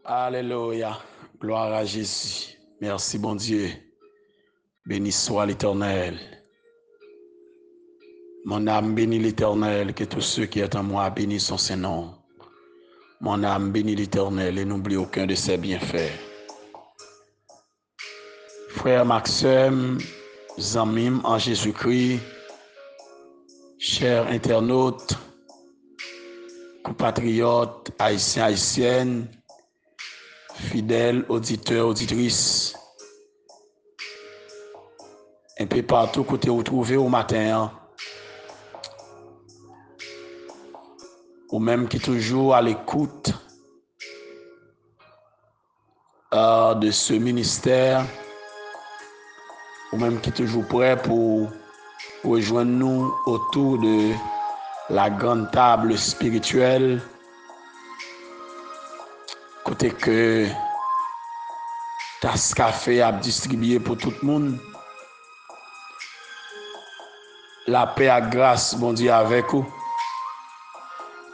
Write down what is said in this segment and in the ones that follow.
Alléluia. Gloire à Jésus. Merci, bon Dieu. Béni soit l'Éternel. Mon âme bénit l'Éternel, que tous ceux qui sont en moi bénissent son Saint-Nom. Mon âme bénit l'Éternel et n'oublie aucun de ses bienfaits. Frère Maxime, Zamim en Jésus-Christ, chers internautes, compatriotes, haïtiens, haïtiennes, fidèles auditeurs, auditrices, un peu partout côté où vous trouvez au matin, ou même qui toujours à l'écoute de ce ministère, ou même qui toujours prêt pour rejoindre nous autour de la grande table spirituelle, côté que Tasse Café a distribué pour tout le monde. La paix et grâce, bon Dieu, avec vous.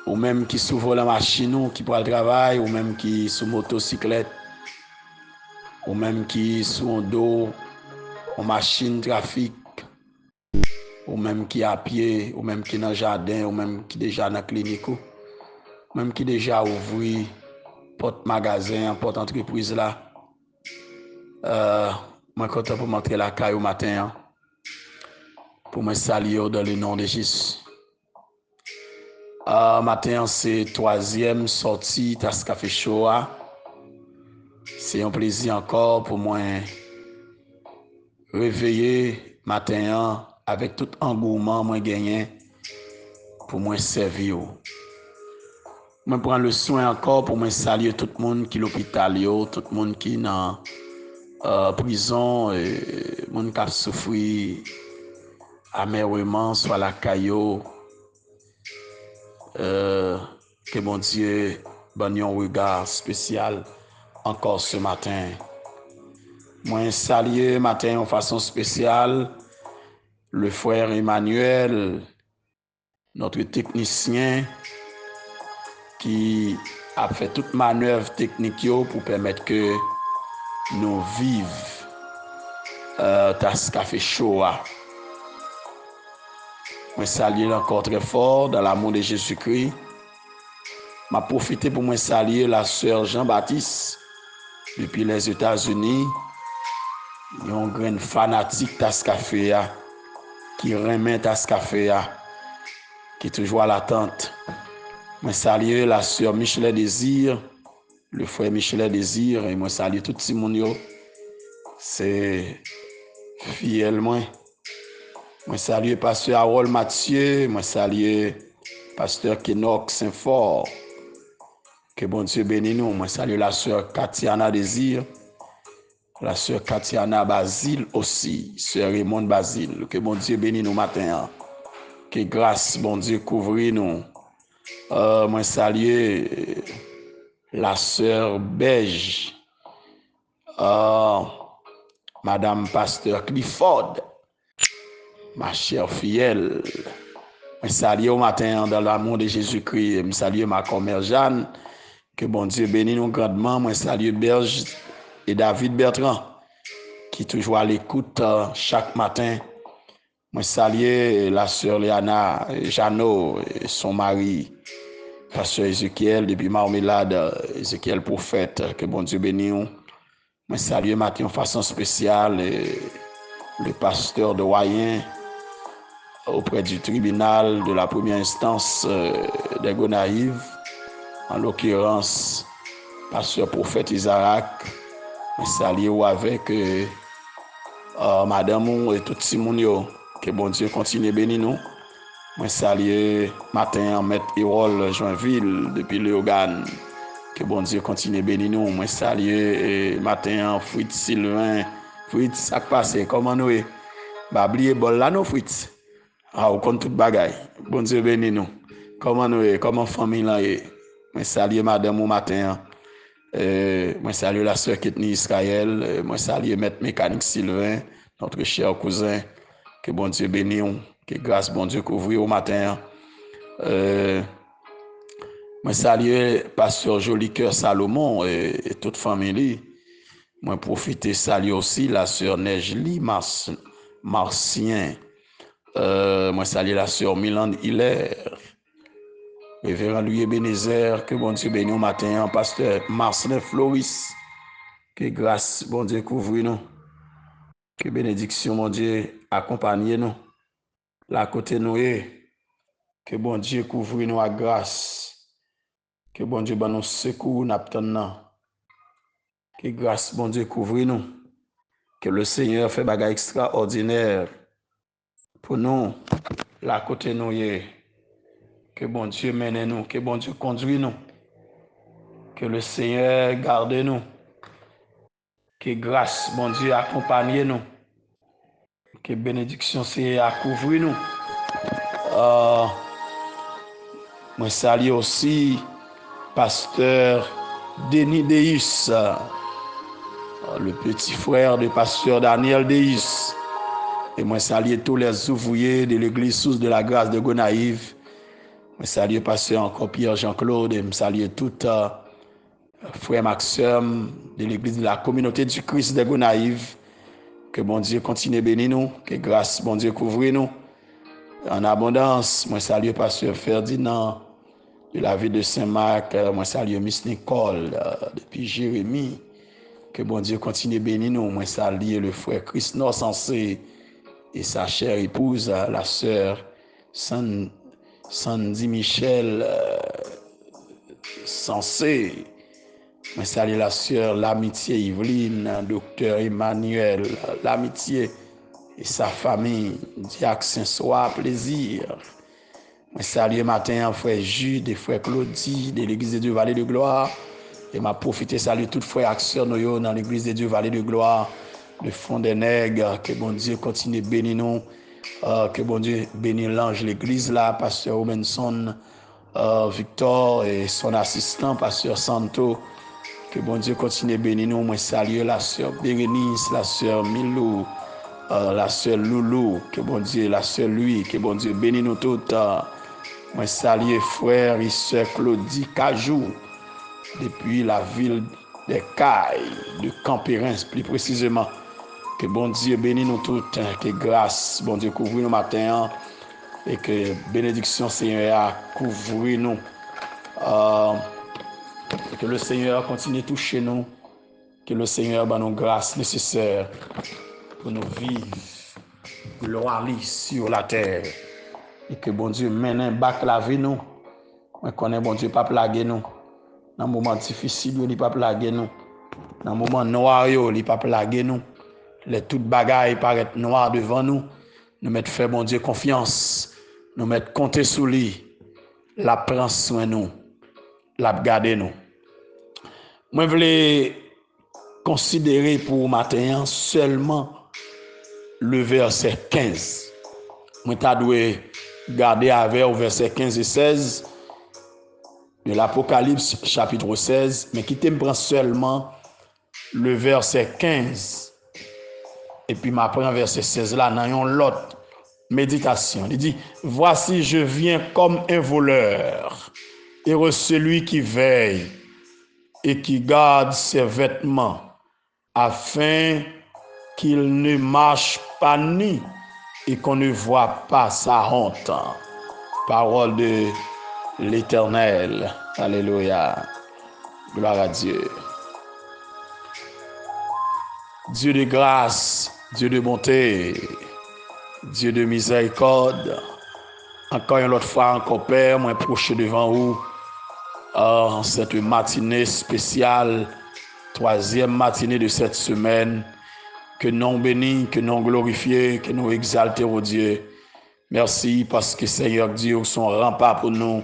Ou même qui s'ouvre la machine, ou qui prend le travail, ou même qui sous motocyclette, ou même qui sous un dos, en machine trafic, ou même qui à pied, ou même qui dans le jardin, ou même qui déjà dans la clinique, ou même qui déjà ouvert porte magasin, porte entreprise là. Moi content pour montrer la caille au matin, pour me saluer dans le nom de Jésus. Matin, c'est troisième sortie Tasse Café Show. C'est un plaisir encore pour moi réveiller matin avec tout engouement moi gagné pour moi servir. Moi prends le soin encore pour moi saluer tout le monde qui est l'hôpital, tout le monde qui est dans prison, monde qui a souffert amèrement soit la caillou. Que bon Dieu donne un regard spécial encore ce matin. Moi saluer matin en façon spéciale le frère Emmanuel, notre technicien qui a fait toute manœuvre technique pour permettre que nous vivions Tasse Café Show. Je salue encore très fort dans l'amour de Jésus-Christ. Je profite pour me saluer la sœur Jean-Baptiste depuis les États-Unis. Un grand fanatique Tasse Café qui remet Tasse Café qui est toujours à l'attente. Je salue la sœur Michelet Désir, le frère Michelet Désir, et je salue tout le monde. C'est fidèle moi. Je salue pasteur Harold Mathieu, je salue pasteur Kenok Saint-Fort. Que bon Dieu bénisse nous. Je salue la sœur Katiana Désir, la sœur Katiana Basile aussi, sœur Raymond Basile. Que bon Dieu bénisse nous matin. Que grâce, bon Dieu, couvre nous. Je salue la sœur Beige, Madame Pasteur Clifford, ma chère fidèle. Je salue au matin dans l'amour de Jésus-Christ. Je salue ma commère Jeanne. Que bon Dieu bénisse nous grandement. Je salue Berge et David Bertrand, qui toujours à l'écoute chaque matin. Je salue la sœur Léana Jeannot et son mari, pasteur Ézéchiel, depuis Marmelade, Ézéchiel prophète. Que bon Dieu bénisse nous. Je salue matin en façon spéciale le pasteur de Wayen auprès du tribunal de la première instance des Gonaïves, en l'occurrence pasteur prophète Isaac. Je salue avec madame et tout le monde. Que bon Dieu continue à bénir nous. Je salue matin maître Hérol Joinville depuis Léogane. Que bon Dieu continue à bénir nous. Je salue matin Fritz Sylvain. Fritz, ça passe, comment nous est? Bah, oubliez bol là, non, Fritz? On compte tout bagaille. Bon Dieu bénisse nous. Comment nous est? Comment famille là est? Je salue madame au matin. Je salue la sœur Ketni Israël. Je salue maître mécanique Sylvain, notre cher cousin. Que bon Dieu bénisse nous. Que grâce, bon Dieu, couvre au matin. Moi salue pasteur Jolicoeur Salomon et toute famille. Moi profiter saluer aussi la sœur Nejli Marcien. Moi salue la sœur Milan Hilaire. Révérend Louis Ebenezer, que bon Dieu bénisse au matin, pasteur Marcelin Floris. Que grâce, bon Dieu, couvre nous. Que bénédiction, mon Dieu, accompagne nous. La côté nous est. Que bon Dieu couvre nous à grâce. Que bon Dieu nous secours, n'attendons. Que grâce, bon Dieu, couvre nous. Que le Seigneur fait bagage extraordinaire pour nous. La côté nous est. Que bon Dieu mène nous. Que bon Dieu conduit nous. Que le Seigneur garde nous. Que grâce, bon Dieu, accompagne nous. Que bénédiction, c'est à couvrir nous. Moi salue aussi pasteur Denis Deus, le petit frère de pasteur Daniel Deus. Et moi salue tous les ouvriers de l'église Source de la Grâce de Gonaïve. Moi salue pasteur encore Pierre Jean-Claude et moi salue tout frère Maxime de l'église de la communauté du Christ de Gonaïve. Que bon Dieu continue à bénir nous, que grâce bon Dieu couvre nous en abondance. Moi salue pasteur Ferdinand de la ville de Saint-Marc. Moi salue Miss Nicole depuis Jérémie. Que bon Dieu continue à bénir nous. Moi salue le frère Christ Sensé et sa chère épouse, la sœur Sandy Michel Sensé. Moi salue la sœur L'Amitié Yveline, docteur Emmanuel L'Amitié et sa famille. Diacre Saint-Soir, plaisir. Moi salue matin frère Jude et frère Claudie de l'église de Dieu Vallée de Gloire. Et m'a profité saluer tout frère acteur dans l'église de Dieu Vallée de Gloire, le fond des nègres. Que bon Dieu continue de bénir nous. Que bon Dieu bénisse l'ange l'église là, pasteur Robinson, Victor et son assistant, pasteur Santo. Que bon Dieu continue de bénir nous. Moi salue la sœur Bérénice, la sœur Milou, la sœur Loulou. Que bon Dieu, la sœur Louis. Que bon Dieu bénisse nous toutes. Moi salue frère et sœur Claudie Cajou depuis la ville des Cailles, de Campérins plus précisément. Que bon Dieu bénisse nous toutes. Que grâce, bon Dieu couvre nous matin. Et que bénédiction Seigneur couvre nous. Que le Seigneur continue de toucher nous. Que le Seigneur ait nos grâces nécessaires pour nous vivre gloire sur la terre. Et que bon Dieu mène un bac la vie nous. On connaît bon Dieu pas plaguer nous. Dans le moment difficile, il ne pas plaguer nous. Dans le moment noir, il ne pas plaguer nous. Les toutes bagailles paraissent noires devant nous. Nous mettons faire bon Dieu confiance. Nous mettons compter sur lui. La prend soin nous. La garder nous. Moi, je voulais considérer pour matin seulement le verset 15. Moi, je dois garder avec au verset 15 et 16 de l'Apocalypse chapitre 16, mais qui me prend seulement le verset 15. Et puis, m'apprend verset 16 là, dans l'autre méditation. Il dit, voici, je viens comme un voleur. Heureux celui qui veille et qui garde ses vêtements, afin qu'il ne marche pas nu et qu'on ne voit pas sa honte. Parole de l'Éternel. Alléluia. Gloire à Dieu. Dieu de grâce, Dieu de bonté, Dieu de miséricorde. Encore une autre fois, encore Père, moi proche devant vous, en cette matinée spéciale, troisième matinée de cette semaine, que nous bénis, que nous glorifions, que nous exaltons au Dieu. Merci parce que Seigneur Dieu, son rempart pour nous.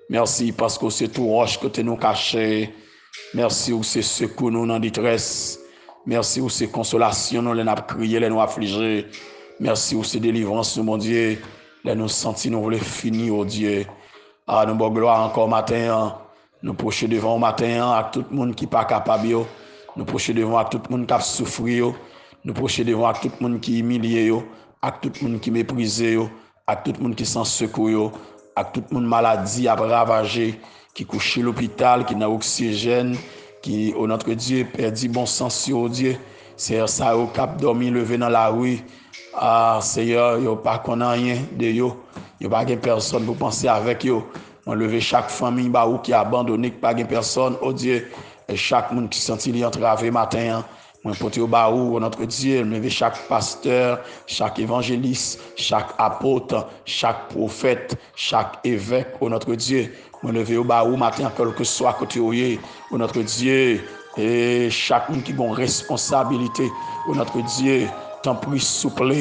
Merci parce que c'est tout roche que nous caché. Merci où c'est secours nous dans détresse. Merci où c'est consolation nous les n'a crié, les nous affligés. Merci où c'est délivrance nous, mon Dieu. Les nous sentis nous voulons finir, oh Dieu. Ah, nous bon gloire encore matin. Nous proches devant au matin à tout le monde qui n'est pas capable. Nous proches devant à tout le monde qui a souffert. Nous proches devant à tout le monde qui est humilié. À tout le monde qui est méprisé. À tout le monde qui est sans secours. ak tout moun maladie a ravagé, qui couche à l'hôpital, qui n'a oxygène, qui, au notre Dieu, perdu bon sens, au Dieu. Seigneur, ça au cap dormi, levé dans la rue. Ah, Seigneur, yo pas qu'on a rien de yo. Yo pas de personne pour penser avec yo. On lever chaque famille ba ou qui abandonné, pas de personne, oh Dieu. Et chaque monde qui sentit li entravé matin. Moi, porte au baou, notre Dieu, lever chaque pasteur, chaque évangéliste, chaque apôtre, chaque prophète, chaque évêque, notre Dieu. Moi, lever au baou matin, quel que soit côté où notre Dieu, et chaque monde qui a une responsabilité, notre Dieu, t'en prie souple,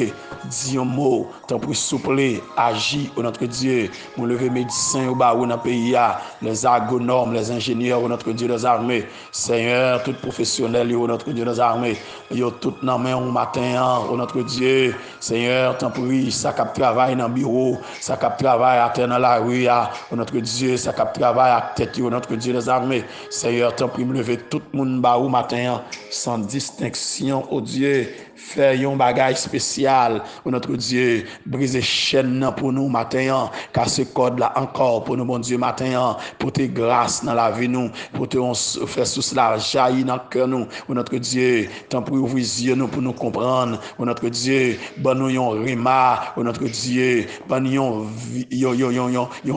dis un mot, t'en prie souple, agis, notre Dieu. Mon lever médecin au bas dans le pays, les agronomes, les ingénieurs, notre Dieu des armées. Seigneur, tout professionnel, notre Dieu des armées. Yo tout dans main au matin, notre Dieu. Seigneur, t'en prie, ça cap travail dans le bureau, ça cap travail à terre dans la rue, notre Dieu, ça cap travail à tête, notre Dieu des armées. Seigneur, t'en prie, me lever tout le monde bas au matin, sans distinction, oh Dieu. Faire un bagage spécial pour notre Dieu, briser chaîne pour nous matin, casser code là encore pour nous bon Dieu matin, pour tes grâces dans la vie nous, pour te faire sous cela jaillir dans le cœur nous, pour notre Dieu, tant pour ouvrir yeux nous pour nous comprendre, pour notre Dieu, bon nous yon rima, pour notre Dieu, bon yon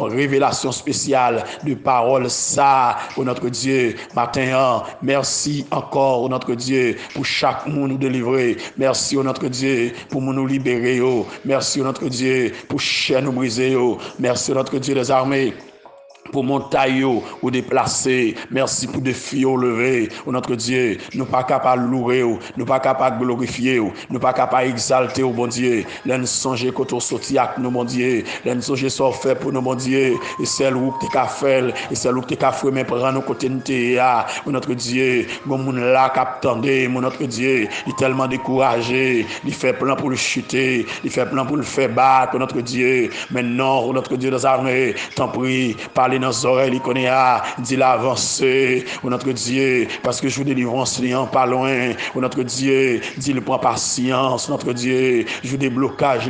révélation spéciale de parole ça, pour notre Dieu matin, merci encore notre Dieu pour chaque monde nous délivrer. Merci notre Dieu pour nous libérer. Merci notre Dieu pour chaîne nous briser. Merci notre Dieu des armées. Pour montagne ou déplacer, merci pour défi lever, notre Dieu, nous pas capable louer, nous pas capable glorifier, nous pas capable exalter au bon Dieu. L'en songer quand on sorti avec nous mon Dieu, l'en songer so fait pour nous mon Dieu, et celle où tu as fait, et celle où tu as fait mais prendre nos côté notre Dieu, bon moun là captandé, notre Dieu, il est tellement découragé, il fait plan pour le chuter, il fait plan pour le faire battre, notre Dieu. Maintenant, notre Dieu des armées, t'en prie, parlez dans nos oreilles, il connaît, dit l'avancer, notre Dieu, parce que je vous délivrance, pas loin, notre Dieu, dit le prend patience, notre Dieu, je vous déblocage,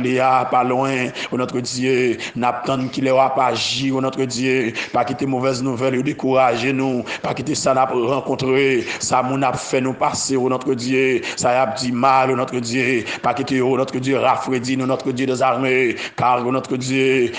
pas loin, notre Dieu, n'attend qu'il ait pas agi, notre Dieu, pas quitter mauvaise nouvelle, décourager nous, pas quitter ça n'a rencontré, ça mon a fait nous passer, notre Dieu, ça a dit mal, notre Dieu, pas quitter, notre Dieu, rafraîchis nous, notre Dieu des armées, car notre Dieu,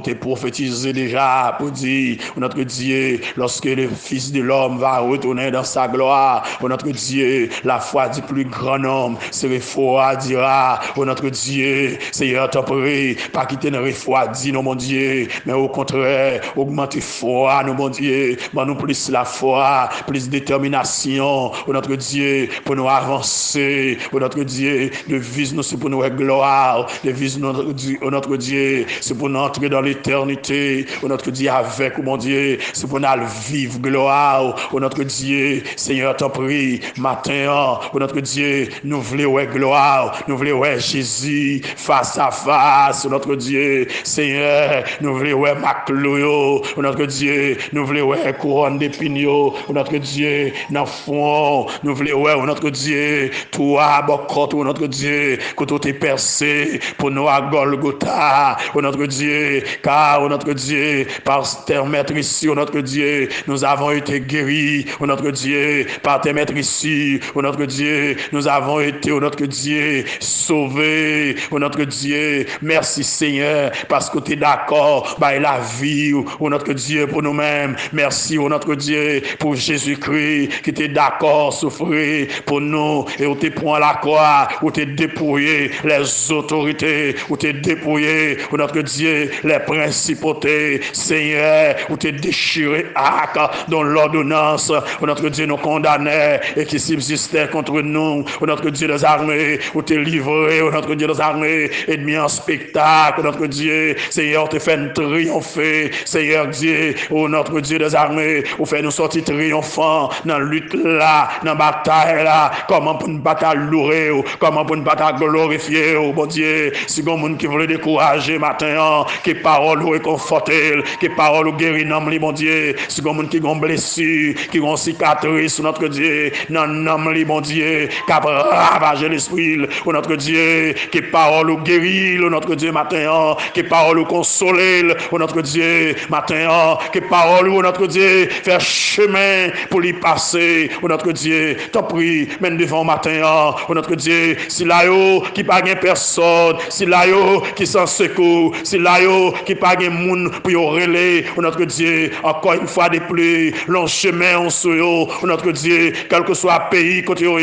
t'es prophétisé déjà, pour dire, notre Dieu, lorsque le Fils de l'homme va retourner dans sa gloire, notre Dieu, la foi du plus grand homme se refroidira, notre Dieu, Seigneur, t'en prie, pas quitter nous refroidir, non, mon Dieu, mais au contraire, augmenter foi, non, mon Dieu, nous plus la foi, plus détermination, notre Dieu, pour nous avancer, notre Dieu, de vise nous, c'est pour nous gloire, de vise notre Dieu, c'est pour nous entrer dans l'éternité, notre Dieu, avec, mon Dieu, c'est pour nous vivre gloire, notre Dieu, Seigneur, t'en prie, matin, notre Dieu, nous voulons gloire, nous voulons Jésus face à face, notre Dieu, Seigneur, nous voulons Macloyo, notre Dieu, nous voulons couronne d'épinio, notre Dieu, dans le fond, nous voulons notre Dieu, toi, Bokot, notre Dieu, que tout est percé pour nous à Golgotha, notre Dieu, car notre Dieu, par tes maîtres ici, notre Dieu, nous avons été guéris, notre Dieu, par tes maîtres ici, notre Dieu, nous avons été, notre Dieu, sauvés, notre Dieu, merci Seigneur, parce que tu es d'accord, by la vie, notre Dieu, pour nous-mêmes, merci, notre Dieu, pour Jésus-Christ, qui était d'accord, souffrir pour nous, et où tu prends la croix, où tu dépouillé les autorités, où tu dépouillé, notre Dieu, les principautés, Seigneur, où tu déchiré acte dans l'ordonnance, où notre Dieu nous condamnait et qui subsistait contre nous, où notre Dieu des armées, où tu es livré, où notre Dieu des armées, et mis en spectacle, notre Dieu, Seigneur, tu fais triompher, Seigneur Dieu, où notre Dieu des armées, où fait nous sortir triomphants dans la lutte là, dans la bataille là, comment pour ne pas louer, comment pour ne pas glorifier, oh bon Dieu, si bon monde qui voulait décourager matin, qui parole réconforter, qui parole parole guérit nom li bon Dieu, si gon moun qui gon blessure, qui gon cicatrice notre Dieu, non nom li bon Dieu, cap ravager l'esprit, oh notre Dieu, qui parole guérit, oh notre Dieu matin, qui parole consoler, oh notre Dieu matin, qui parole oh notre Dieu faire chemin pour lui passer, oh notre Dieu, t'en prie, mène devant matin, oh notre Dieu, si là yo qui pas gain personne, si là yo qui sans secours, si là yo qui pas gain moun pour yo relais, oh notre Dieu, encore une fois de plus, long chemin on sou yo, oh notre Dieu, quel que soit pays côté yo,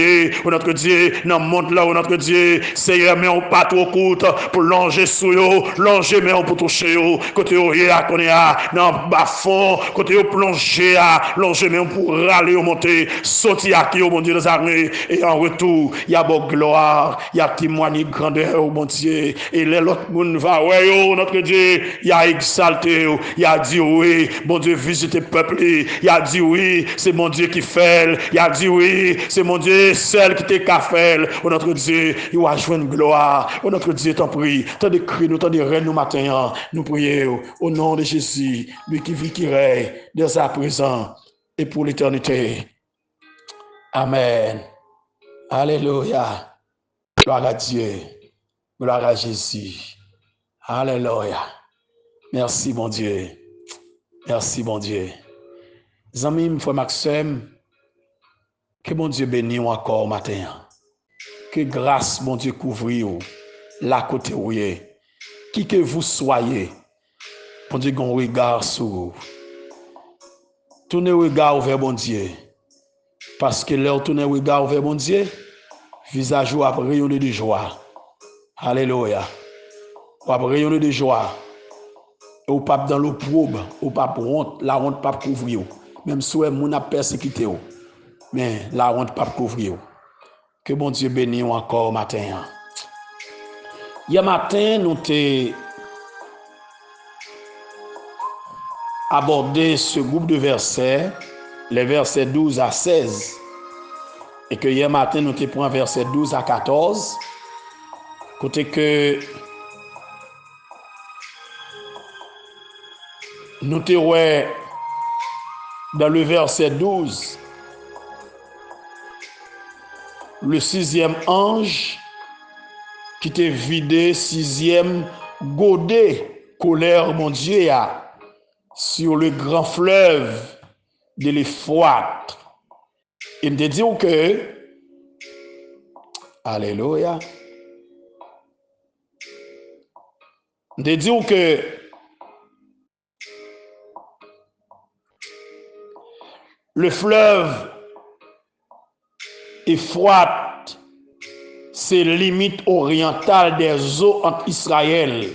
oh notre Dieu, dans le monde là, oh notre Dieu, Seigneur, mais on pas trop court pour longer sou yo, longer mais on pour toucher yo, côté yo à connaît dans bas fond, côté yo plonger à, longer mais on pour râler monter, sortir à qui au bon Dieu des armées, et en retour, il y a beau gloire, il y a témoigner grandeur au bon Dieu, et les autres monde va ouais yo, notre Dieu, il a exalté, il a dit oui, bon Dieu visite peuple, il a dit oui, c'est mon Dieu qui fait, il a dit oui, c'est mon Dieu celle qui t'est qu'à faire, oh notre Dieu, il a joué une gloire, oh notre Dieu, t'en prie, t'en des cris, nous t'en des reines nous matin, nous prions au nom de Jésus, lui qui vit, qui règne, dès à présent et pour l'éternité. Amen. Alléluia. Gloire à Dieu. Gloire à Jésus. Alléluia. Merci, mon Dieu. Merci, mon Dieu. Amis, frère Maxime, que mon Dieu bénisse encore matin. Que grâce, mon Dieu, couvre la côté où qui que vous soyez, mon Dieu, qu'on regard sur vous. Tournez le regard vers mon Dieu. Parce que leur tourner le regard vers mon Dieu, visage a rayonné de joie. Alléluia. Ou a rayonné de joie. Ou pas dans l'opprobre, ou pas honte, la honte pas couvrir. Même si mon a persécuté, mais la honte pas couvrir. Que bon Dieu bénisse encore matin. Hier matin, nous avons abordé ce groupe de versets, les versets 12 à 16. Et que hier matin, nous avons pris versets 12 à 14. Côté que nous avons dans le verset 12, le sixième ange qui t'a vidé, sixième godet, colère, mon Dieu, sur le grand fleuve de l'Euphrate. Il me dit que, alléluia, il me dit que le fleuve Euphrate, c'est limite orientale des eaux entre Israël,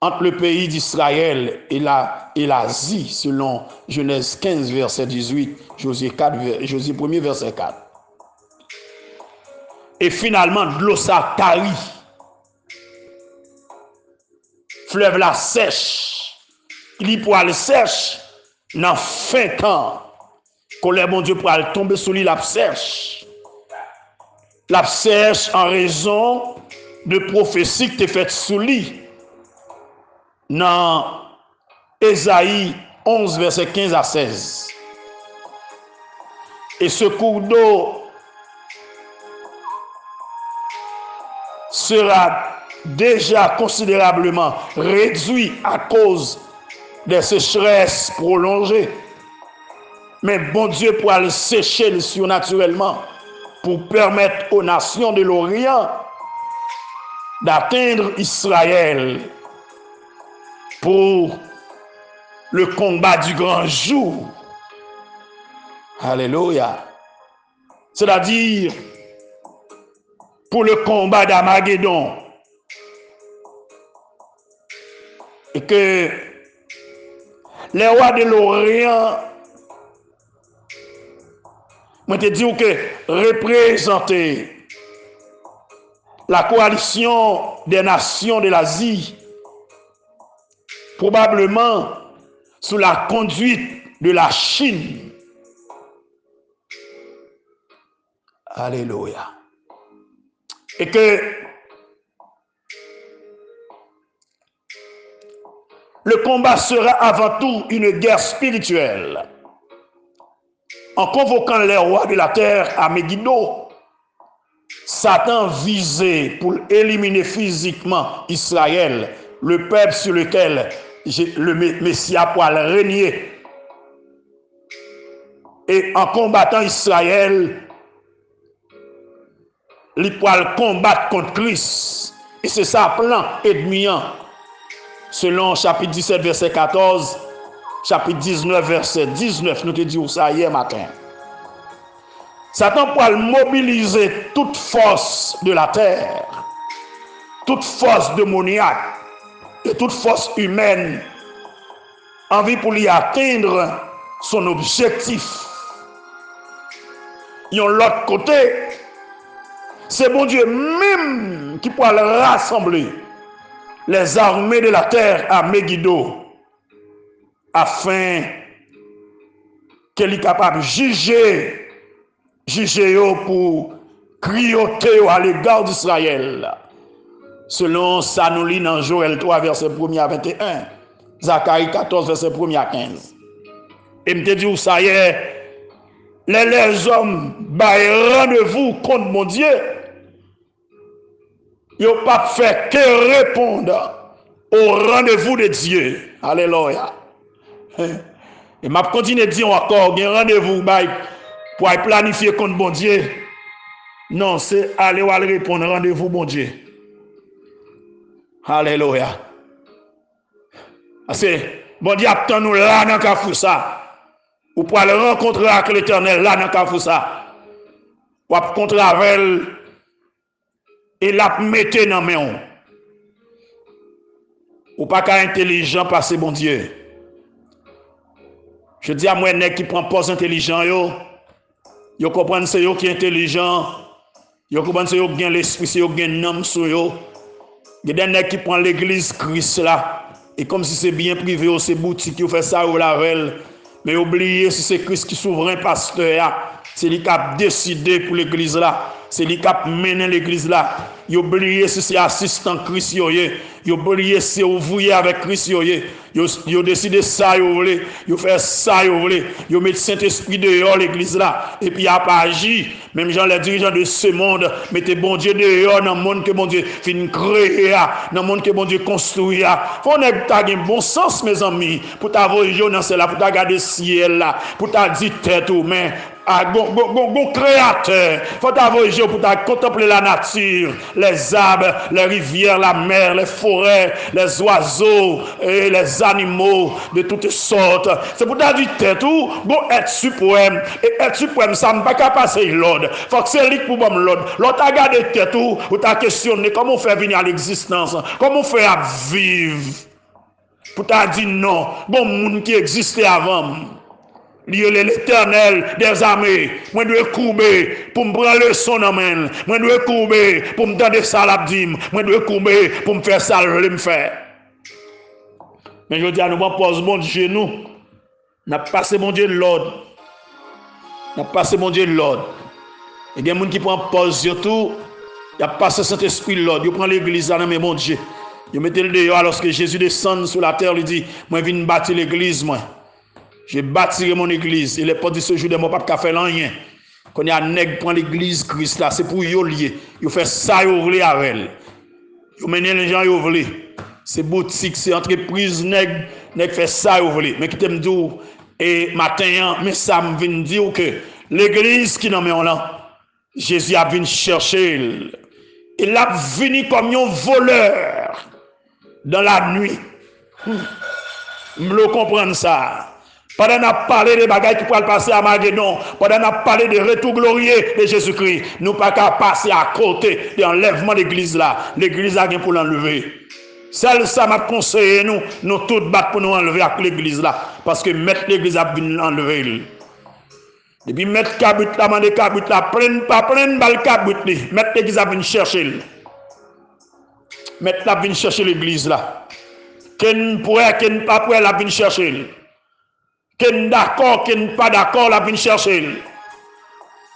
entre le pays d'Israël et l'Asie, selon Genèse 15, verset 18, Josué 1er, verset 4. Et finalement, de l'eau ça tarit. Fleuve la sèche. Il pour aller sèche dans fin temps. Colère mon Dieu pour aller tomber sur lui la sèche. La sèche en raison de prophétie qui t'est faite sous lui. Dans Ésaïe 11, verset 15 à 16. Et ce cours d'eau sera déjà considérablement réduit à cause des sécheresses prolongées. Mais bon Dieu pourra le sécher le surnaturellement pour permettre aux nations de l'Orient d'atteindre Israël pour le combat du grand jour. Alléluia. C'est-à-dire pour le combat d'Armageddon. Et que les rois de l'Orient, moi te dis que représenter la coalition des nations de l'Asie, probablement sous la conduite de la Chine. Alléluia. Et que le combat sera avant tout une guerre spirituelle. En convoquant les rois de la terre à Megiddo, Satan visait pour éliminer physiquement Israël, le peuple sur lequel le Messie pourra régner. Et en combattant Israël, il pourra combattre contre Christ. Et c'est ça plan ennemi. Selon chapitre 17, verset 14, chapitre 19, verset 19, nous te disons ça hier matin. Satan pourra mobiliser toute force de la terre, toute force démoniaque et toute force humaine en vue pour y atteindre son objectif. Et de l'autre côté, c'est bon Dieu même qui pourra rassembler les armées de la terre à Megiddo afin qu'elle soit capable de juger pour crioter à l'égard d'Israël. Selon ça nous lit dans Joël 3, verset 1 à 21, Zacharie 14, verset 1 à 15. Et me dit, ça y est, les hommes baillent rendez-vous contre mon Dieu. Ils n'ont pas fait que répondre au rendez-vous de Dieu. Alléluia. Et m'a continué de dire encore, il y a un rendez-vous pour planifier contre bon Dieu. Non, c'est aller répondre rendez-vous bon Dieu. Alléluia. C'est bon Dieu attend nous là dans Kafoussa. Ou pour aller rencontrer avec l'Éternel là dans Kafoussa. Ou pour rencontrer avec elle et la mettre dans main. Ou pas qu'à intelligent passer bon Dieu. Je dis à moi qui prend poste intelligent yo comprendre c'est yo qui intelligent, yo comprendre c'est yo qui gagne l'esprit, c'est yo qui gagne l'âme sur yo. Il y a des nèg qui prend l'église Christ là et comme si c'est bien privé ou c'est boutique qui fait ça ou la veille, mais oubliez si c'est Christ qui souverain pasteur, c'est lui qui a décidé pour l'église là. C'est lui qui a mené l'église là. Vous oubliez si c'est assistant Christ, vous oubliez si vous voyez avec Christ, vous décidez ça, vous faites ça, vous mettez Saint-Esprit dehors l'église là. Et puis il n'y a pas agi. Même gens, les dirigeants de ce monde, mettez bon Dieu dehors dans le monde que bon Dieu finit créer, dans le monde que bon Dieu construit. Il faut que tu aies un bon sens, mes amis, pour t'avoir dans cela, pour regarder le ciel là, pour t'avoir dit tête ou main. Bon créateur, faut avoir pour contempler la nature, les arbres, les rivières, la mer, les forêts, les oiseaux et les animaux de toutes sortes. C'est pour ta dire tout, bon être suprême et être suprême ça ne pas qu'à passer l'ordre. Faut que c'est lui pour bon l'ordre. L'autre a gardé tout ou t'a questionné comment on fait venir à l'existence, comment on fait à vivre. Pour ta dire non, bon monde qui existait avant. L'Éternel des armées, moi dois courber pour me prendre le son en main, moi dois courber pour me donner ça l'abdim, moi dois courber pour me faire ça je me faire. Mais je dis à nous pose mon Dieu nous, n'a passé mon Dieu l'ordre, n'a passé mon Dieu l'ordre. Il y a des gens qui prennent pause surtout, il a passé cet esprit l'ordre, il prend l'église là mais mon Dieu, il met le dehors alors que Jésus descend sur la terre, il dit moi viens bâtir l'église moi. Je bâtirai mon église. Et les portes de ce jour de mon papa faire rien. Quand il y a un nègre prend l'église Christ là, c'est pour yo lier. Yo fait ça yo vle avec elle. Yo mener les gens yo vle. C'est boutique, c'est entreprise nègre fait ça yo vle. Mais qui t'aime dire et matin mais ça me vient dire que l'église qui n'en met là, Jésus a venu chercher. Il a venu comme un voleur dans la nuit. Me comprendre ça. Pendant qu'on a parlé des bagages qui pourraient passer à Magédon, pendant qu'on a parlé des retours glorieux de Jésus-Christ, nous pas qu'à passer à côté de l'enlèvement de l'église là. L'église a rien pour l'enlever. Celle ça m'a conseillé nous tous battre pour nous enlever avec l'église là. Parce que mettre l'église a bien enlever. Depuis mettre cabut là, mandé cabut là, pas plein balle cabut là. Mettre l'église a bien chercher. Mettre la bien chercher l'église là. Qu'en pourrait, qu'en pas pourrait la bien chercher. Qu'en d'accord, qu'en pas d'accord, la vient chercher.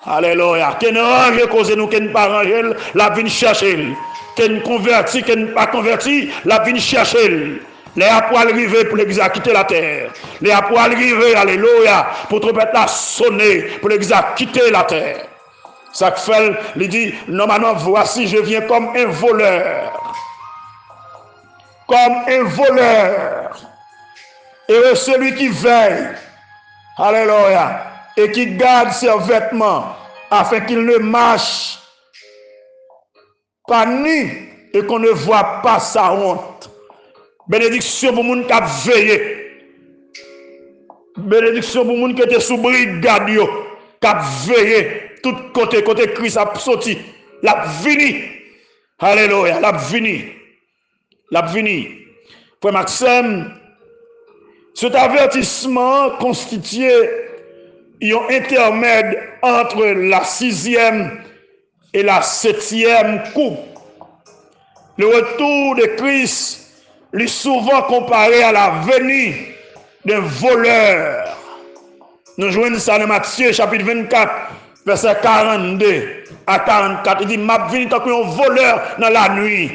Alléluia. Qu'en range cause nous, qu'en pas range, la vient chercher. Qu'en converti, qu'en pas converti, la vient chercher. Les apôtres arrivés pour l'église à quitter la terre. Les apôtres arrivés, alléluia, pour trompette la sonner, pour l'église à quitter la terre. Ça fait, il dit, non, maintenant, voici, je viens comme un voleur. Comme un voleur. Et celui qui veille, alléluia, et qui garde ses vêtements, afin qu'il ne marche pas nu et qu'on ne voit pas sa honte. Bénédiction pour moun qui a veillé. Bénédiction pour moun qui était sous brigade yo, qui a veillé tout côté Christ a sorti, l'a vini. Alléluia, l'a vini. L'a vini. Frère Maxime, cet avertissement constituait un intermède entre la 6e et la 7e coupe. Le retour de Christ est souvent comparé à la venue d'un voleur. Nous jouons ça dans Matthieu chapitre 24, verset 42 à 44. Il dit, m'a venu tant qu'un voleur dans la nuit.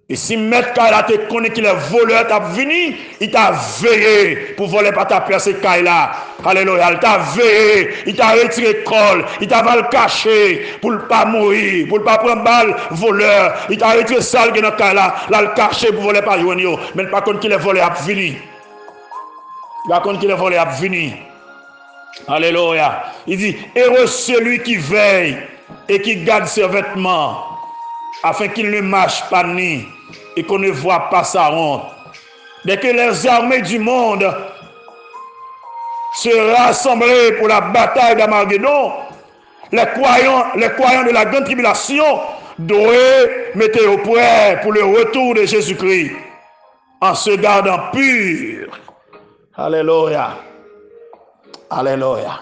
Et si maître Kaila te connaît qu'il est voleur, t'a venu, il t'a veillé pour voler par ta place Kaila. Alléluia, il t'a veillé, il t'a retiré col, il t'a le caché pour ne pas mourir, pour ne pas prendre balle voleur. Il t'a retiré sale dans Kaila, là le caché pour voler par Younio. Mais par contre qu'il est volé, a venu. Par contre qu'il est volé, a venu. Alléluia. Il dit, heureux celui qui veille et qui garde ses vêtements, afin qu'il ne marche pas nu et qu'on ne voit pas sa honte. Dès que les armées du monde se rassemblaient pour la bataille d'Armageddon, les croyants de la grande tribulation doivent mettre au prêt pour le retour de Jésus-Christ en se gardant pur. Alléluia. Alléluia.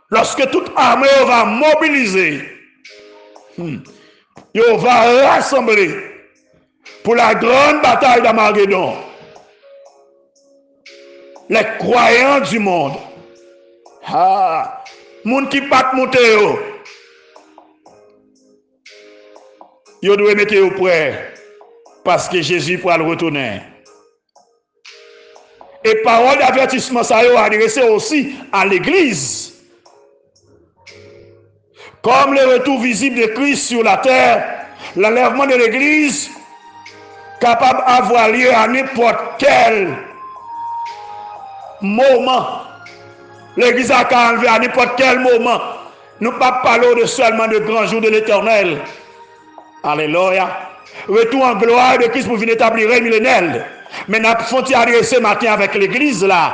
Lorsque toute armée va mobiliser, on va rassembler pour la grande bataille d'Armageddon les croyants du monde. Moun qui pas monter yo doit mettre au prêt parce que Jésus pourra le retourner. Et parole d'avertissement ça yo adressé aussi à l'église. Comme le retour visible de Christ sur la terre, l'enlèvement de l'église capable d'avoir lieu à n'importe quel moment. L'église a qu'à enlever à n'importe quel moment. Nous ne parlons pas seulement de grands jours de l'éternel. Alléluia. Retour en gloire de Christ pour venir établir le millénaire. Mais nous avons adresser matin avec l'église là.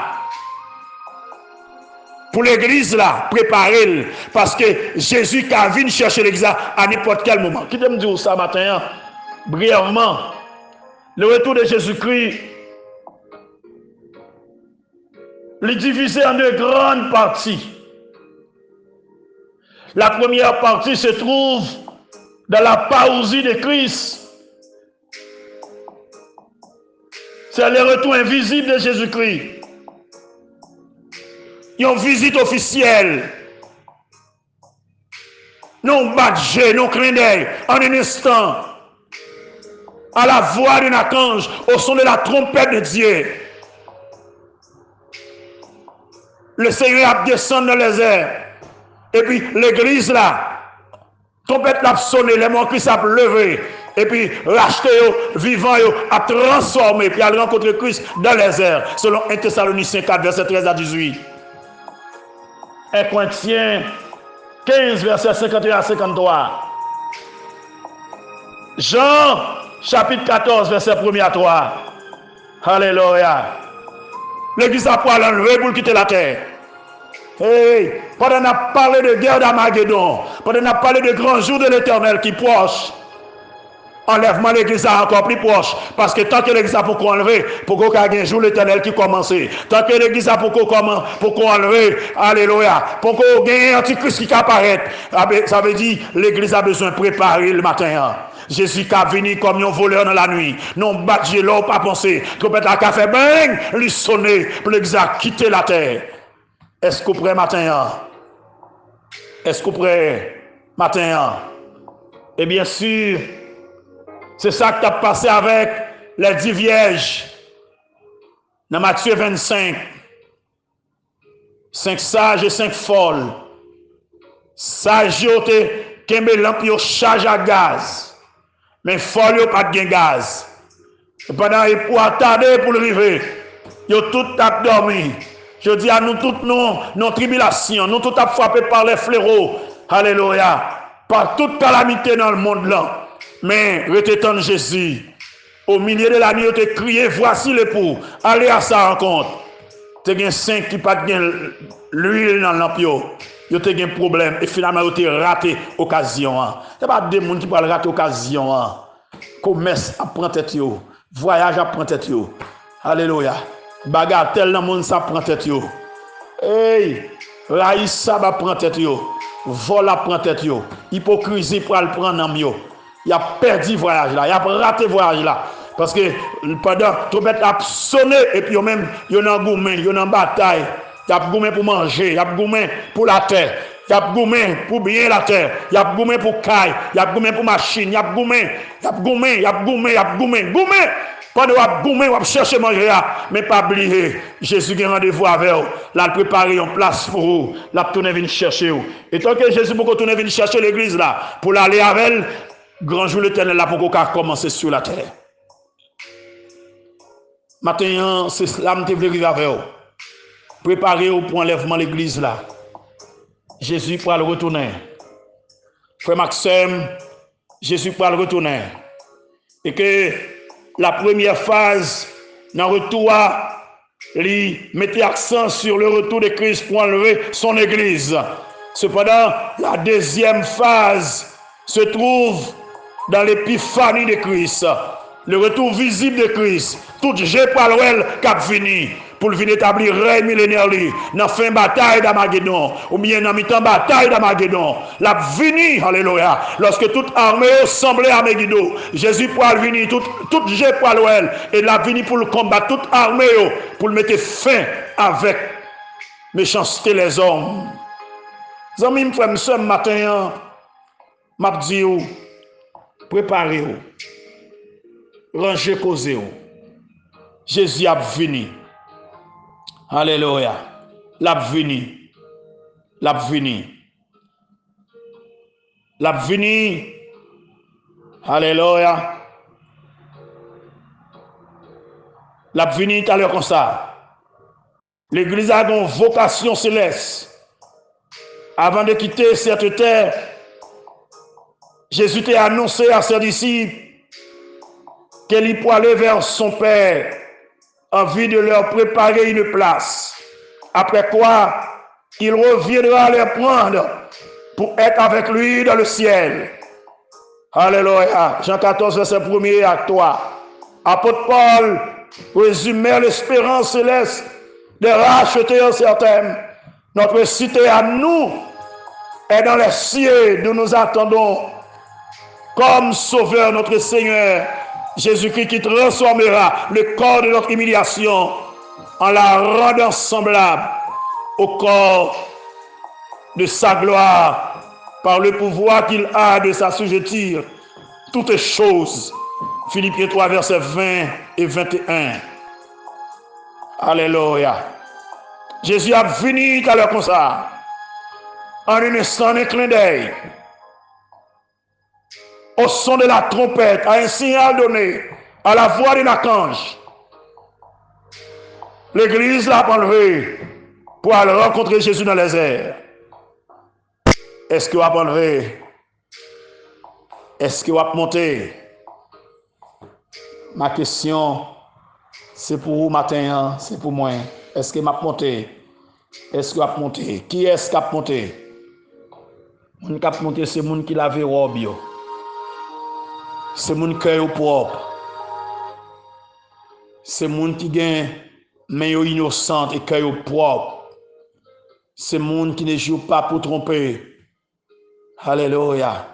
Pour l'église là, préparez-le. Parce que Jésus qui a venu chercher l'église à n'importe quel moment. Qui te me dit ça matin, brièvement, le retour de Jésus-Christ, il est divisé en deux grandes parties. La première partie se trouve dans la parousie de Christ. C'est le retour invisible de Jésus-Christ. Une visite officielle. Non badge, non clin d'œil, en un instant. À la voix d'un archange, au son de la trompette de Dieu. Le Seigneur a descendu dans les airs. Et puis l'église là, trompette l'a sonné, les morts Christ a levé. Et puis racheté, vivant, a transformé. Puis a rencontré Christ dans les airs. Selon 1 Thessaloniciens 4, verset 13 à 18. 1 Corinthiens 15, verset 51 à 53. Jean, chapitre 14, verset 1 à 3. Alléluia. L'église a pas l'enlever pour quitter la terre. Hey, pendant qu'on a parlé de guerre d'Armageddon, pendant qu'on a parlé de grands jours de l'éternel qui proche, enlèvement de l'église encore plus proche. Parce que tant que l'église a pour qu'on enlever, pour qu'on ait un jour l'éternel qui commence. Tant que l'église a pour qu'on enlever, alléluia, pour qu'on ait un antichrist qui apparaît, ça veut dire l'église a besoin de préparer le matin. Jésus qui a venu comme un voleur dans la nuit. Non, badge là, pas penser. Trompette à café, bang, lui sonner pour l'église à quitter la terre. Est-ce que vous prêt matin? Est-ce que vous prêt matin? Et bien sûr, c'est ça qui a passé avec les 10 vierges, dans Matthieu 25, 5 sages et 5 folles. Sages yo te kembe lamp yo charge à gaz, mais folles yo pas de gaz. Et pendant il pour attarder pour le river, yo tout tap dormi. Je dis à nous toutes nos tribulations, nous tout tap frappé par les fléaux. Alléluia. Par toute calamité dans le monde là. Mais retenant Jésus. Au milieu de la nuit, il te crié, voici l'époux. Allez à sa rencontre. Tu as 5 qui pas de l'huile dans le lampe. Tu as un problème. Et finalement, tu as raté l'occasion. Ce n'est pas des gens qui peuvent rater l'occasion. Commerce apprend tête. Voyage apprend tête. Alléluia. Bagatelle dans le monde, ça prend tête. Hey, Raïssa apprend tête. Vol apprend tête. Hypocrisie pour le prendre dans le il a perdu voyage là, il a raté voyage là. Parce que pendant trompette a sonné et puis même il y a un gourmet, il y a une bataille, il y a gourmet pour manger, il y a gourmet pour la terre, il y a gourmet pour bien la terre, il y a gourmet pour caille, il y a gourmet pour machine, il y a gourmet, il y a gourmet, il y a gourmet, il y a gourmet, gourmet. Pendant qu'on gourmet, on cherche manger mais pas oublier Jésus qui a rendez-vous avec vous, là préparer une place pour vous, là tourner venir chercher vous. Et tant que Jésus pour tourner venir chercher l'église là pour l'aller avec elle, grand jour l'Éternel là pour qu'on commencer sur la terre. Maintenant, c'est cela que je veux vivre avec vous. Préparez-vous pour enlèvement de l'église là. Jésus pourra le retourner. Frère Maxime, Jésus pourra le retourner. Et que la première phase dans le retour, il mettait accent sur le retour de Christ pour enlever son église. Cependant, la deuxième phase se trouve dans l'épiphanie de Christ, le retour visible de Christ, tout Dieu par l'ouel cap fini pour venir établir règne millénaire dans fin bataille d'Armageddon ou bien dans mi-temps bataille d'Armageddon. La vini, alléluia, lorsque toute armée semblait à Megiddo, Jésus pour venir tout Dieu par l'ouel et la vini pour le combattre toute armée pour le mettre fin avec méchanceté les hommes. Amis, frère, ce matin, m'a dit préparez-vous, rangez causez-vous. Jésus a venu. Alléluia. L'a venu. L'a venu. L'a venu. Alléluia. L'a venu tout à l'heure comme ça. L'église a une vocation céleste. Avant de quitter cette terre, Jésus t'a annoncé à ses disciples qu'il pourrait aller vers son Père en vue de leur préparer une place. Après quoi, il reviendra les prendre pour être avec lui dans le ciel. Alléluia. Jean 14, verset 1er à 3. Apôtre Paul résumait l'espérance céleste de racheter certains. Notre cité à nous est dans les cieux d'où nous attendons comme sauveur notre Seigneur Jésus-Christ qui transformera le corps de notre humiliation en la rendant semblable au corps de sa gloire par le pouvoir qu'il a de s'assujettir toutes choses. Philippiens 3, versets 20 et 21. Alléluia. Jésus a venu tout à l'heure comme ça, en un instant, un clin d'œil, au son de la trompette, à un signal donné, à la voix d'un archange. L'église l'a enlevé pour aller rencontrer Jésus dans les airs. Est-ce qu'il va enlever? Est-ce qu'il va monter? Ma question, c'est pour vous matin, c'est pour moi. Est-ce qu'il m'a monté? Est-ce qu'il va monter? Qui est-ce qui a monté? Moun qui a monté, c'est moun qui lave robe. C'est moun cœur propre. C'est moun qui gagne main innocente et cœur propre. C'est moun qui ne joue pas pour tromper. Alléluia.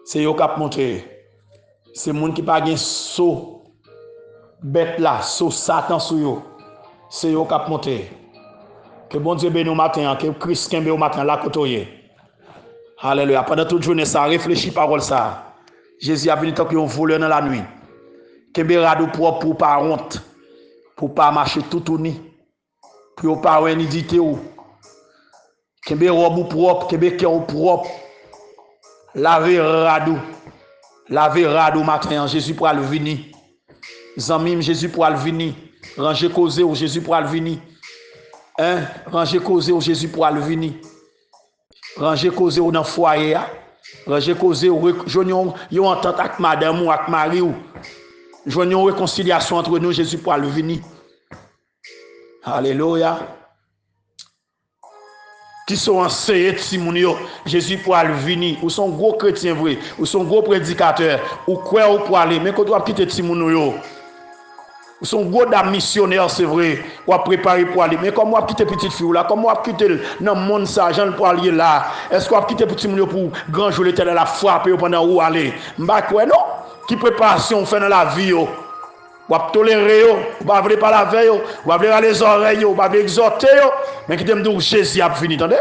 C'est eux qui a monté. C'est moun qui pas gagne saut bête là, saut Satan sur eux. C'est eux qui a monté. Que bon Dieu bénisse au matin, que Christ kembe au matin là côté. Alléluia. Pendant toute journée ça réfléchit parole ça. Jésus a venu tant qu'on voleur dans la nuit. Kembe rado propre pour pas honte, pour pas marcher tout ni, pour pas inidité ou. Kembe robe propre, kembe cœur propre. Laver rado matin, Jésus pour le venir. Zamim Jésus pour le venir. Ranger causer au Jésus pour le venir. Hein? Ranger causer au Jésus pour le venir. Ranger causer au dans foyer. Ranger causer au joignon yo entente avec madame ou avec mari ou. Joignons réconciliation entre nous Jésus pour le venir. Alléluia. Qui sont enseignés de Jésus pour aller venir, ou sont gros chrétiens vrai, ou sont gros prédicateurs, ou quoi ou pour aller, mais quand on quitter Timoun yo, ou sont gros dames missionnaires c'est vrai, ou à préparer pour aller, mais comme on quitter petite fille là, comme on quitter dans le monde ça, Jean pour aller là, est-ce qu'on quitter petit moun pour grand jour l'éternel la frapper pendant où aller? M'ba quoi non? Qui préparation fait dans la vie yo? Ou à tolérer yo, ou pas vouloir pas la veille, ou pas vouloir les oreilles, ou pas exhorter yo, mais qui t'aime dire Jésus a fini, attendez?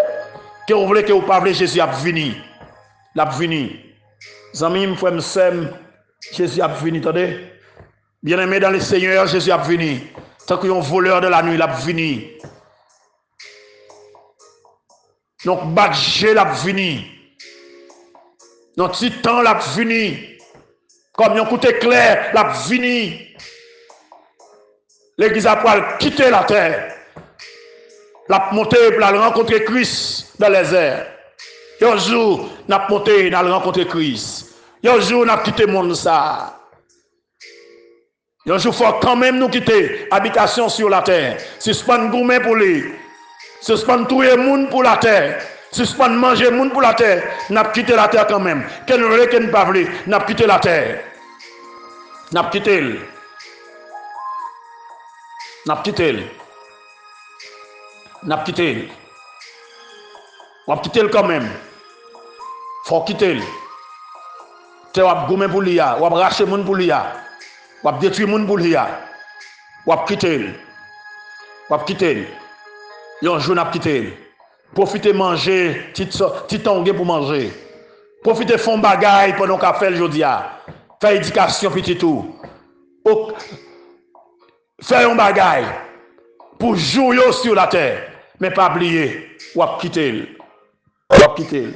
Que vous voulez que vous pas Jésus a fini. L'a fini. Zami frère m'sem, Jésus a fini, attendez? Bien-aimé dans le Seigneur, Jésus a fini. Tant qu'il y a un voleur de la nuit, l'a fini. Donc Badje l'a fini. Donc Titan l'a fini. Comme un coup clair, l'a fini. L'église a pour quitter la terre. La monter pour aller rencontrer Christ dans les airs. Un jour, n'a monté pour aller rencontrer Christ. Un jour, n'a quitté le monde ça. Un jour, il faut quand même nous quitter habitation sur la terre. Suspendre gourmet pour lui. Suspendre tout le monde pour la terre. Suspendre manger le monde pour la terre. N'a quitté la terre quand même. Quel relais qu'elle ne pas voulu, n'a quitté la terre. N'a quitté. N'a quitté. N'a quitté. On va quitter quand même. Faut quitter. Tu vas gommer pour lui, on va racher monde pour lui, on va détruire monde pour lui, on va quitter. On va quitter. Et un jour on va quitter. Profitez manger, petit tongue pour manger. Profitez font bagaille pendant qu'on fait le jour faire éducation petit tout. Faire un bagaille pour jouer sur la terre, mais pas oublier, ou à quitter. Ou à quitter.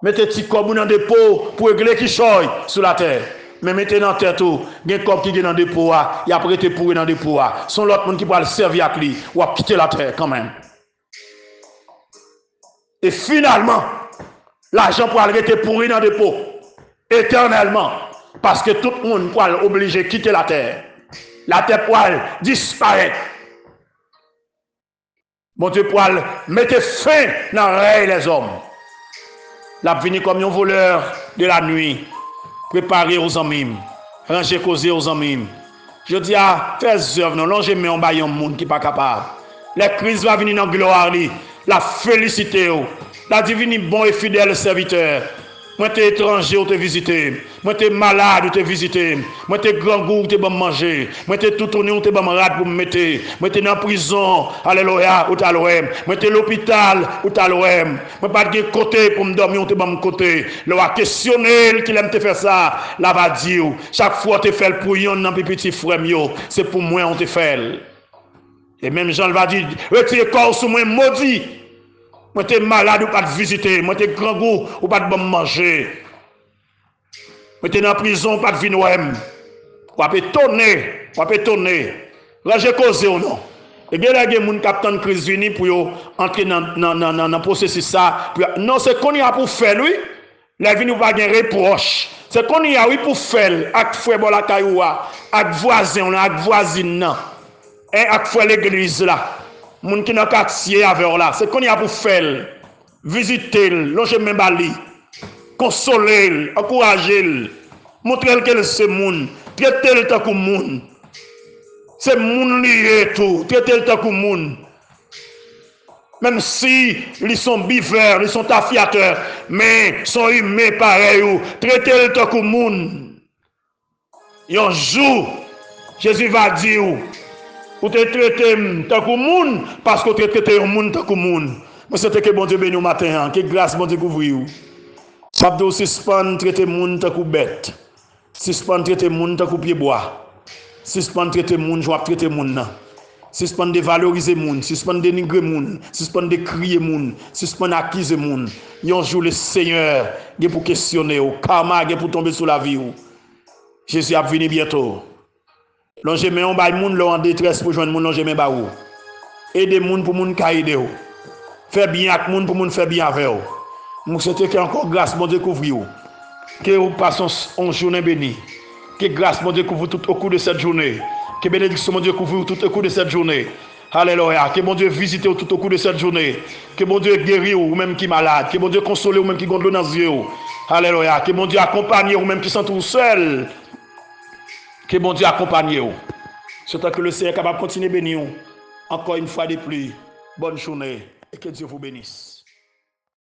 Mettez petit corps dans des pots pour régler qui choy sur la terre. Mais mettez dans la terre tout, il y a un corps qui est dans des pots, il y a prêté pour dans des pots. Son l'autre monde qui va le servir avec lui, ou à quitter la terre quand même. Et finalement, l'argent pour aller pourri dans des pots, éternellement, parce que tout le monde pourra obligé de quitter la terre. La terre pourra disparaître. Bon Dieu pourra mettre fin dans l'oreille les hommes. La venir comme un voleur de la nuit, préparer aux amis, ranger causer aux amis. Je dis à faire œuvre, non, j'ai mis en bas un monde qui n'est pas capable. La crise va venir dans la gloire, la félicité, la divine bon et fidèle serviteur. Moi t'es étranger ou te visiter, moi t'es malade ou te visiter, moi t'es grand goût ou te bon manger, moi t'es tout tourné ou te bon rad pour me mettre, moi t'es dans prison, alléluia ou t'aloem, moi t'es l'hôpital ou t'aloem, moi pas de côté pour me dormir ou te bon côté, le va questionner qu'il aime te faire ça, là va dire chaque fois te fait le pouillon dans petit frère yo, c'est pour moi on te fait. Et même Jean va dire retire corps sous moi maudit. Moi t'es malade ou pas de visiter, moi t'es grand goût ou pas de bon manger. Moi t'es dans prison ou pas de vin ouem. Ou pas étonner. Là j'ai causé ou non. Et bien là il y a des gens qui attendent crise vini pour entrer dans le processus ça. Non, c'est qu'on y a pour faire lui. La vie nous va gagner reproche. C'est qu'on y a oui pour faire avec frère bon la cailloua, avec voisin, avec voisine et avec frère l'église là. Moun qui dans quartier avec là, c'est qu'on y a pour faire visiter, loger même bali, consoler, encourager, montrer que c'est moun, traiter le temps comme moun. C'est moun lié tout, traiter le temps comme moun. Même si ils sont biveurs, ils sont affiateurs, mais sont humains pareil ou traiter le temps comme moun. Un jour, Jésus va dire ou te traiter tant que moun parce que te traiter un moun tant que moun. Mais c'était que bon Dieu béni au matin, que grâce bon Dieu couvrir ou. Ça doit suspendre traiter moun tant que bête. Suspendre traiter moun tant pied bois. Suspendre traiter moun, joie traiter moun nan. Suspendre dévaloriser moun, suspendre dénigrer moun, suspendre décrier moun, suspendre accuser moun. Yon jour le Seigneur est pour questionner ou karma est pour tomber sur la vie ou. Jésus a venir bientôt. L'on jamais on bail moun en détresse pour joindre moun, l'on jamais ba ou. Aider moun pour moun ka aider ou. Faire bien avec moun pour moun faire bien avec ou. Nous souhaitons que encore grâce bon Dieu couvre ou. Que vous passez une journée bénie. Que grâce mon Dieu couvre tout au cours de cette journée. Que bénédiction mon Dieu couvre tout au cours de cette journée. Alléluia. Que mon Dieu visite tout au cours de cette journée. Que mon Dieu guérit ou même qui est malade. Que mon Dieu console ou même qui gondole dans les yeux. Alléluia. Que mon Dieu accompagne ou même qui sont tout seul. Que mon Dieu accompagne ou. C'est que le Seigneur est capable de continuer à bénir. Encore une fois de plus. Bonne journée et que Dieu vous bénisse.